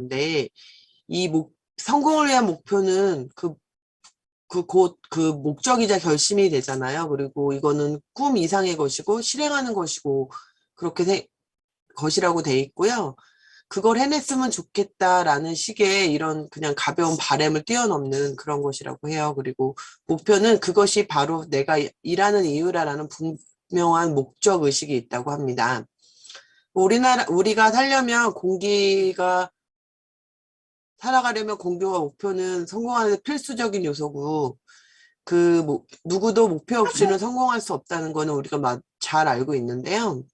건데, 성공을 위한 목표는 곧 그 목적이자 결심이 되잖아요. 그리고 이거는 꿈 이상의 것이고, 실행하는 것이고, 것이라고 돼 있고요. 그걸 해냈으면 좋겠다라는 식의 이런 그냥 가벼운 바람을 뛰어넘는 그런 것이라고 해요. 그리고 목표는 그것이 바로 내가 일하는 이유라는 분명한 목적 의식이 있다고 합니다. 우리가 살아가려면 공기와 목표는 성공하는 데 필수적인 요소고, 누구도 목표 없이는 성공할 수 없다는 거는 우리가 잘 알고 있는데요.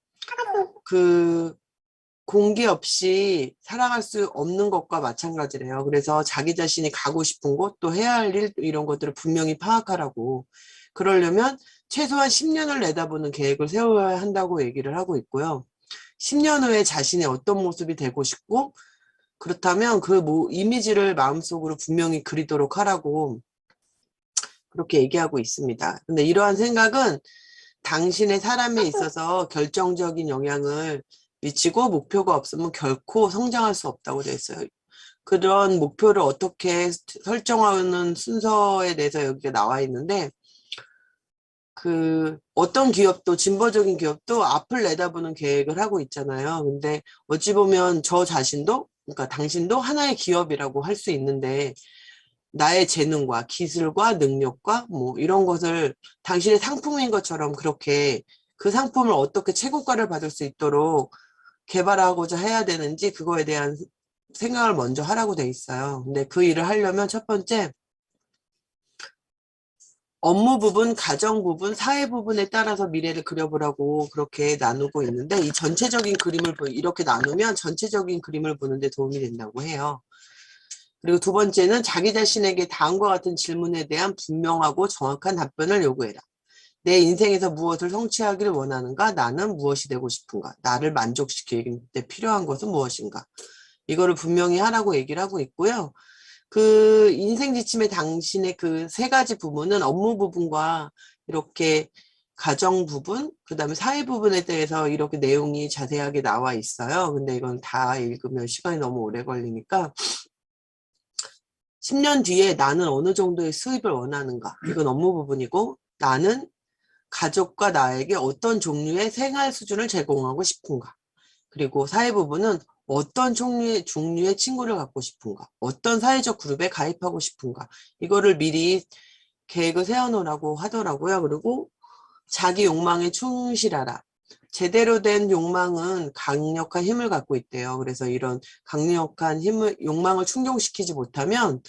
공기 없이 살아갈 수 없는 것과 마찬가지래요. 그래서 자기 자신이 가고 싶은 곳, 또 해야 할 일, 이런 것들을 분명히 파악하라고. 그러려면 최소한 10년을 내다보는 계획을 세워야 한다고 얘기를 하고 있고요. 10년 후에 자신의 어떤 모습이 되고 싶고, 그렇다면 이미지를 마음속으로 분명히 그리도록 하라고 그렇게 얘기하고 있습니다. 근데 이러한 생각은 당신의 삶에 있어서 결정적인 영향을 미치고 목표가 없으면 결코 성장할 수 없다고 되어 있어요. 그런 목표를 어떻게 설정하는 순서에 대해서 여기가 나와 있는데, 어떤 기업도, 진보적인 기업도 앞을 내다보는 계획을 하고 있잖아요. 근데 어찌 보면 그러니까 당신도 하나의 기업이라고 할 수 있는데, 나의 재능과 기술과 능력과 이런 것을 당신의 상품인 것처럼 그렇게 그 상품을 어떻게 최고가를 받을 수 있도록 개발하고자 해야 되는지 그거에 대한 생각을 먼저 하라고 돼 있어요. 근데 그 일을 하려면 첫 번째, 업무 부분, 가정 부분, 사회 부분에 따라서 미래를 그려보라고 그렇게 나누고 있는데, 이 전체적인 그림을 이렇게 나누면 전체적인 그림을 보는데 도움이 된다고 해요. 그리고 두 번째는 자기 자신에게 다음과 같은 질문에 대한 분명하고 정확한 답변을 요구해라. 내 인생에서 무엇을 성취하기를 원하는가? 나는 무엇이 되고 싶은가? 나를 만족시키기 때 필요한 것은 무엇인가? 이거를 분명히 하라고 얘기를 하고 있고요. 그 인생 지침의 당신의 그 세 가지 부분은 업무 부분과 이렇게 가정 부분, 그 다음에 사회 부분에 대해서 이렇게 내용이 자세하게 나와 있어요. 근데 이건 다 읽으면 시간이 너무 오래 걸리니까 10년 뒤에 나는 어느 정도의 수입을 원하는가? 이건 업무 부분이고, 나는 가족과 나에게 어떤 종류의 생활 수준을 제공하고 싶은가? 그리고 사회 부분은 어떤 종류의 친구를 갖고 싶은가? 어떤 사회적 그룹에 가입하고 싶은가? 이거를 미리 계획을 세워놓으라고 하더라고요. 그리고 자기 욕망에 충실하라. 제대로 된 욕망은 강력한 힘을 갖고 있대요. 그래서 이런 강력한 욕망을 충족시키지 못하면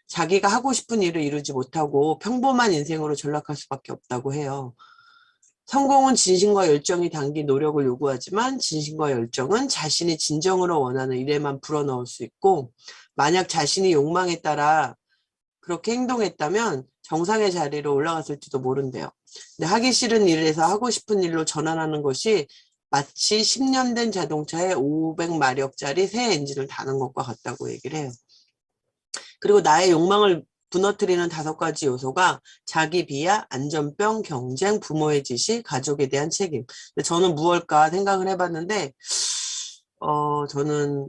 자기가 하고 싶은 일을 이루지 못하고 평범한 인생으로 전락할 수밖에 없다고 해요. 성공은 진심과 열정이 담긴 노력을 요구하지만 진심과 열정은 자신이 진정으로 원하는 일에만 불어넣을 수 있고, 만약 자신이 욕망에 따라 그렇게 행동했다면 정상의 자리로 올라갔을지도 모른대요. 근데 하기 싫은 일에서 하고 싶은 일로 전환하는 것이 마치 10년 된 자동차에 500마력짜리 새 엔진을 다는 것과 같다고 얘기를 해요. 그리고 나의 욕망을 무너뜨리는 5가지 요소가 자기 비하, 안전병, 경쟁, 부모의 지시, 가족에 대한 책임. 근데 저는 무엇일까 생각을 해봤는데, 저는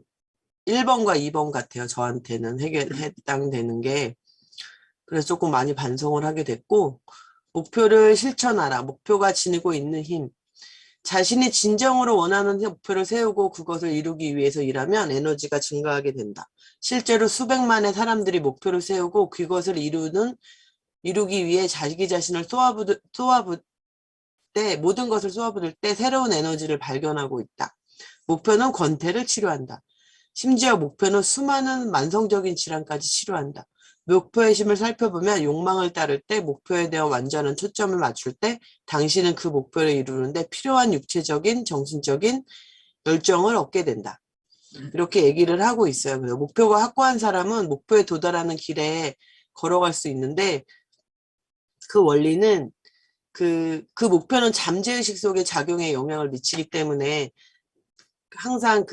1번과 2번 같아요. 저한테는 해당되는 게. 그래서 조금 많이 반성을 하게 됐고, 목표를 실천하라. 목표가 지니고 있는 힘. 자신이 진정으로 원하는 목표를 세우고 그것을 이루기 위해서 일하면 에너지가 증가하게 된다. 실제로 수백만의 사람들이 목표를 세우고 그것을 이루기 위해 자기 자신을 모든 것을 쏟아붓을 때 새로운 에너지를 발견하고 있다. 목표는 권태를 치료한다. 심지어 목표는 수많은 만성적인 질환까지 치료한다. 목표의 힘을 살펴보면 욕망을 따를 때, 목표에 대한 완전한 초점을 맞출 때 당신은 그 목표를 이루는데 필요한 육체적인, 정신적인 열정을 얻게 된다. 이렇게 얘기를 하고 있어요. 그래서 목표가 확고한 사람은 목표에 도달하는 길에 걸어갈 수 있는데, 그 원리는 그 목표는 잠재의식 속에 작용에 영향을 미치기 때문에 항상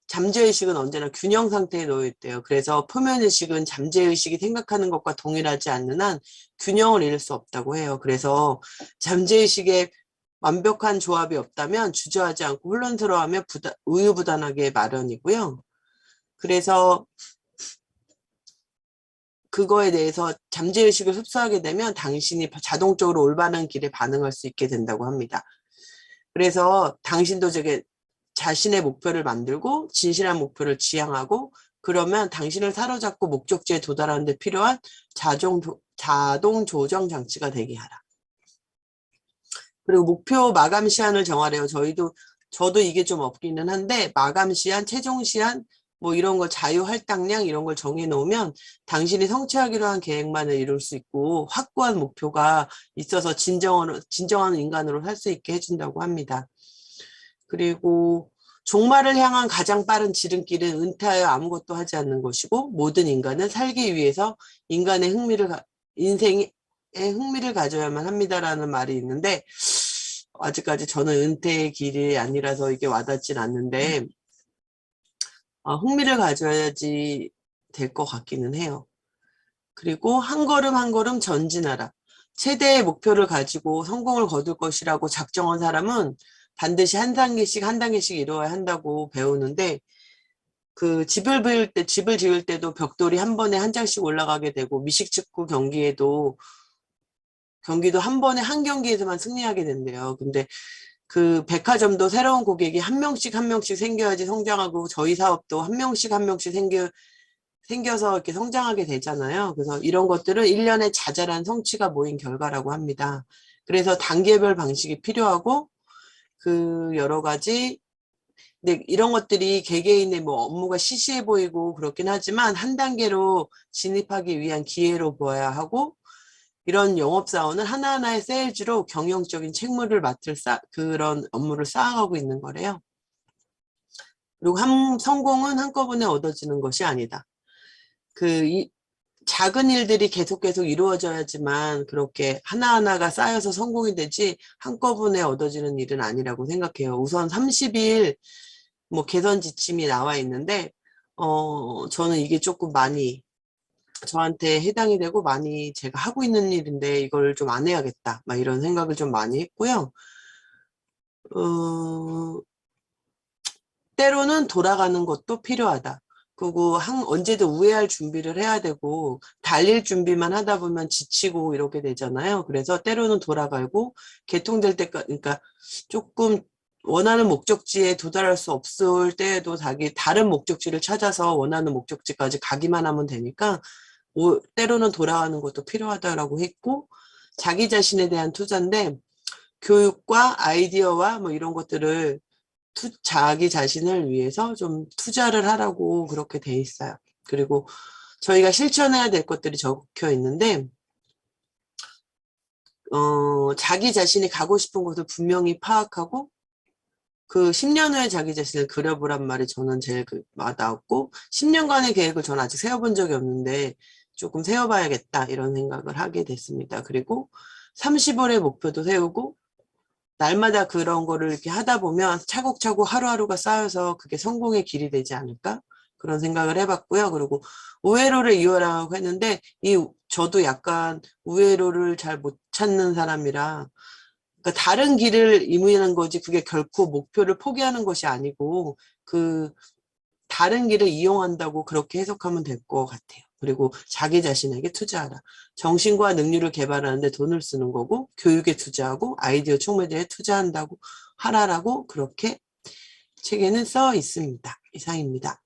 잠재의식은 언제나 균형 상태에 놓여 있대요. 그래서 표면의식은 잠재의식이 생각하는 것과 동일하지 않는 한 균형을 잃을 수 없다고 해요. 그래서 잠재의식에 완벽한 조합이 없다면 주저하지 않고 혼란스러워하며 우유부단하게 마련이고요. 그래서 그거에 대해서 잠재의식을 흡수하게 되면 당신이 자동적으로 올바른 길에 반응할 수 있게 된다고 합니다. 그래서 당신도 저게 자신의 목표를 만들고 진실한 목표를 지향하고 그러면 당신을 사로잡고 목적지에 도달하는 데 필요한 자동 조정 장치가 되게 하라. 그리고 목표 마감 시한을 정하래요. 저도 이게 좀 없기는 한데 마감 시한, 최종 시한 뭐 이런 거 자유 할당량 이런 걸 정해 놓으면 당신이 성취하기로 한 계획만을 이룰 수 있고 확고한 목표가 있어서 진정한 인간으로 살 수 있게 해준다고 합니다. 그리고 종말을 향한 가장 빠른 지름길은 은퇴하여 아무것도 하지 않는 것이고 모든 인간은 살기 위해서 인생에 흥미를 가져야만 합니다라는 말이 있는데 아직까지 저는 은퇴의 길이 아니라서 이게 와닿진 않는데 흥미를 가져야지 될 것 같기는 해요. 그리고 한 걸음 한 걸음 전진하라. 최대의 목표를 가지고 성공을 거둘 것이라고 작정한 사람은 반드시 한 단계씩 이루어야 한다고 배우는데 그 집을 지을 때도 벽돌이 한 번에 한 장씩 올라가게 되고 미식축구 경기도 한 번에 한 경기에서만 승리하게 된대요. 근데 그 백화점도 새로운 고객이 한 명씩 생겨야지 성장하고 저희 사업도 한 명씩 생겨서 이렇게 성장하게 되잖아요. 그래서 이런 것들은 1년의 자잘한 성취가 모인 결과라고 합니다. 그래서 단계별 방식이 필요하고 그 여러 가지 근데 이런 것들이 개개인의 뭐 업무가 시시해 보이고 그렇긴 하지만 한 단계로 진입하기 위한 기회로 보아야 하고 이런 영업사원은 하나하나의 세일즈로 경영적인 책무를 맡을 그런 업무를 쌓아가고 있는 거래요. 그리고 성공은 한꺼번에 얻어지는 것이 아니다. 작은 일들이 계속 이루어져야지만 그렇게 하나하나가 쌓여서 성공이 되지 한꺼번에 얻어지는 일은 아니라고 생각해요. 우선 30일 뭐 개선 지침이 나와 있는데 저는 이게 조금 많이 저한테 해당이 되고 많이 제가 하고 있는 일인데 이걸 좀 안 해야겠다 막 이런 생각을 좀 많이 했고요. 때로는 돌아가는 것도 필요하다. 그리고 언제든 우회할 준비를 해야 되고 달릴 준비만 하다 보면 지치고 이렇게 되잖아요. 그래서 때로는 돌아가고 개통될 때까지 그러니까 조금 원하는 목적지에 도달할 수 없을 때에도 다른 목적지를 찾아서 원하는 목적지까지 가기만 하면 되니까 때로는 돌아가는 것도 필요하다라고 했고 자기 자신에 대한 투자인데 교육과 아이디어와 뭐 이런 것들을 자기 자신을 위해서 좀 투자를 하라고 그렇게 돼 있어요. 그리고 저희가 실천해야 될 것들이 적혀 있는데 자기 자신이 가고 싶은 곳을 분명히 파악하고 그 10년 후에 자기 자신을 그려보란 말이 저는 제일 와닿았고 10년간의 계획을 저는 아직 세워본 적이 없는데 조금 세워봐야겠다 이런 생각을 하게 됐습니다. 그리고 30월의 목표도 세우고 날마다 그런 거를 이렇게 하다 보면 차곡차곡 하루하루가 쌓여서 그게 성공의 길이 되지 않을까? 그런 생각을 해봤고요. 그리고 우회로를 이용하라고 했는데 저도 약간 우회로를 잘 못 찾는 사람이라 그러니까 다른 길을 이용하는 거지 그게 결코 목표를 포기하는 것이 아니고 그 다른 길을 이용한다고 그렇게 해석하면 될 것 같아요. 그리고 자기 자신에게 투자하라. 정신과 능률을 개발하는데 돈을 쓰는 거고 교육에 투자하고 아이디어 촉매제에 투자한다고 하라라고 그렇게 책에는 써 있습니다. 이상입니다.